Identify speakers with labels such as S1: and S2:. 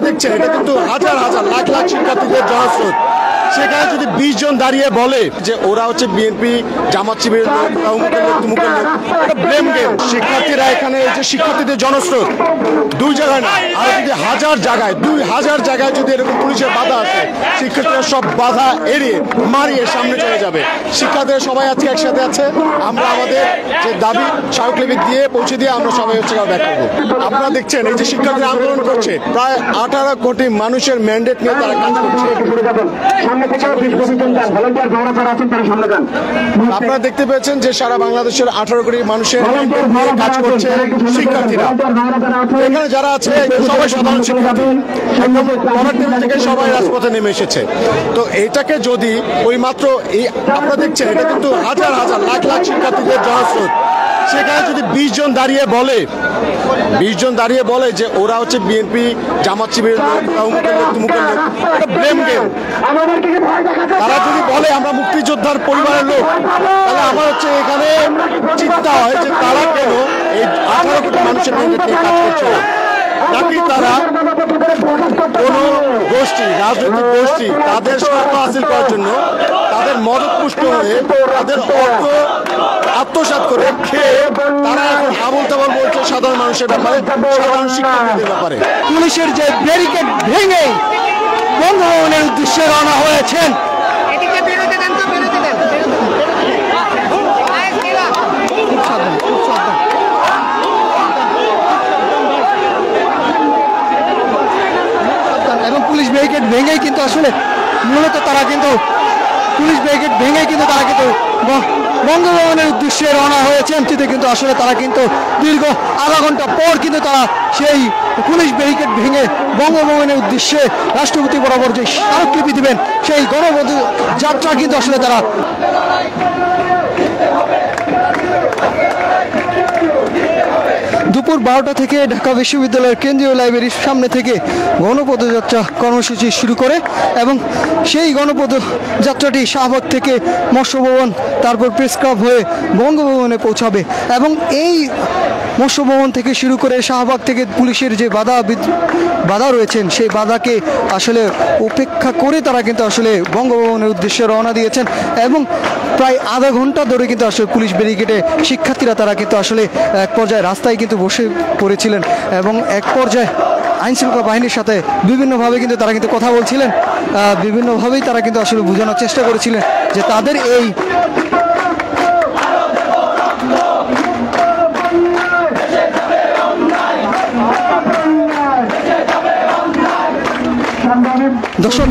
S1: দেখছেন এটা কিন্তু হাজার হাজার লাখ লাখ শিক্ষার্থীদের জনস্রোত। সেখানে যদি 20 জন দাঁড়িয়ে বলে যে ওরা হচ্ছে বিএনপি জামাত শিবিরের লোক, অমুকের লোক, তুমুকের লোক, এটা ব্লেম গেম। শিক্ষার্থীরা এখানে এই যে শিক্ষার্থীদের জনস্রোত দুই জায়গায় না, আর যদি হাজার জায়গায় 2000 জায়গায় যদি এরকম পুলিশের বাধা আসে, শিক্ষার্থীরা সব বাধা এড়িয়ে মারিয়ে সামনে চলে যাবে। শিক্ষার্থীরা সবাই আজকে একসাথে আছে। আমরা আমাদের যে দাবি স্মারকলিপি দিয়ে পৌঁছে দিয়ে আমরা সবাই হচ্ছে ব্যাক করবো। আপনারা দেখছেন এই যে শিক্ষার্থীরা আন্দোলন করছে, প্রায় 18 কোটি মানুষের ম্যান্ডেট নিয়ে তারা কাজ করছে। আপনারা দেখতে পেয়েছেন যে সারা বাংলাদেশের 18 কোটি মানুষের কাজ করছে শিক্ষার্থীরা। এখানে যারা আছে সবাই সাধারণ শিক্ষার্থী, একদম পড়ার টেবিল থেকে সবাই রাজপথে নেমে এসেছে। তো এটাকে যদি ওই মাত্র এই আপনারা দেখছেন এটা কিন্তু হাজার হাজার লাখ লাখ শিক্ষার্থীদের জনস্রোত। সেখানে যদি 20 জন দাঁড়িয়ে বলে যে ওরা হচ্ছে বিএনপি জামাত শিবিরের লোক, অমুকের লোক, তুমুকের লোক, এটা ব্লেম গেম। তারা যদি বলে আমরা মুক্তিযোদ্ধার পরিবারের লোক, তাহলে আমার হচ্ছে এখানে চিন্তা হয় যে তারা কেন এই 18 কোটি মানুষের ম্যান্ডেট নিয়ে কাজ করছে, নাকি তারা কোন গোষ্ঠী, রাজনৈতিক গোষ্ঠী তাদের স্বার্থ হাসিল করার জন্য তাদের মদতপুষ্ট হয়ে তাদের অর্থ আত্মসাৎ করে খেয়ে তারা এখন আবল তাবল বলছে সাধারণ মানুষের ব্যাপারে, সাধারণ শিক্ষার্থীদের ব্যাপারে।
S2: পুলিশের যে ব্যারিকেড ভেঙে বঙ্গভবনের উদ্দেশ্যে রওনা হয়েছেন। এবং পুলিশ ব্যারিকেড ভেঙেই কিন্তু আসলে মূলত তারা কিন্তু বঙ্গভবনের উদ্দেশ্যে রওনা হয়েছেন। কিন্তু আসলে তারা কিন্তু দীর্ঘ আধা ঘন্টা পর কিন্তু তারা সেই পুলিশ ব্যারিকেড ভেঙে বঙ্গভবনের উদ্দেশ্যে রাষ্ট্রপতি বরাবর যে স্মারকলিপি দিবেন সেই গণপথ যাত্রা কিন্তু আসলে তারা দুপুর 12টা থেকে ঢাকা বিশ্ববিদ্যালয়ের কেন্দ্রীয় লাইব্রেরির সামনে থেকে গণপদযাত্রা কর্মসূচি শুরু করে এবং সেই গণপদযাত্রাটি শাহবাগ থেকে মৎস্য ভবন, তারপর প্রেস ক্লাব হয়ে বঙ্গভবনে পৌঁছাবে। এবং এই মৎস্য ভবন থেকে শুরু করে শাহবাগ থেকে পুলিশের যে বাধা রয়েছেন সেই বাধাকে আসলে উপেক্ষা করে তারা কিন্তু আসলে বঙ্গভবনের উদ্দেশ্যে রওনা দিয়েছেন। এবং প্রায় আধা ঘন্টা ধরে কিন্তু আসলে পুলিশ ব্যারিকেডে শিক্ষার্থীরা তারা কিন্তু আসলে এক পর্যায়ে রাস্তায় কিন্তু বসে পড়েছিলেন এবং এক পর্যায়ে আইনশৃঙ্খলা বাহিনীর সাথে বিভিন্নভাবে কিন্তু তারা কিন্তু কথা বলছিলেন, বিভিন্নভাবেই তারা কিন্তু আসলে বোঝানোর চেষ্টা করেছিলেন যে তাদের এই দর্শক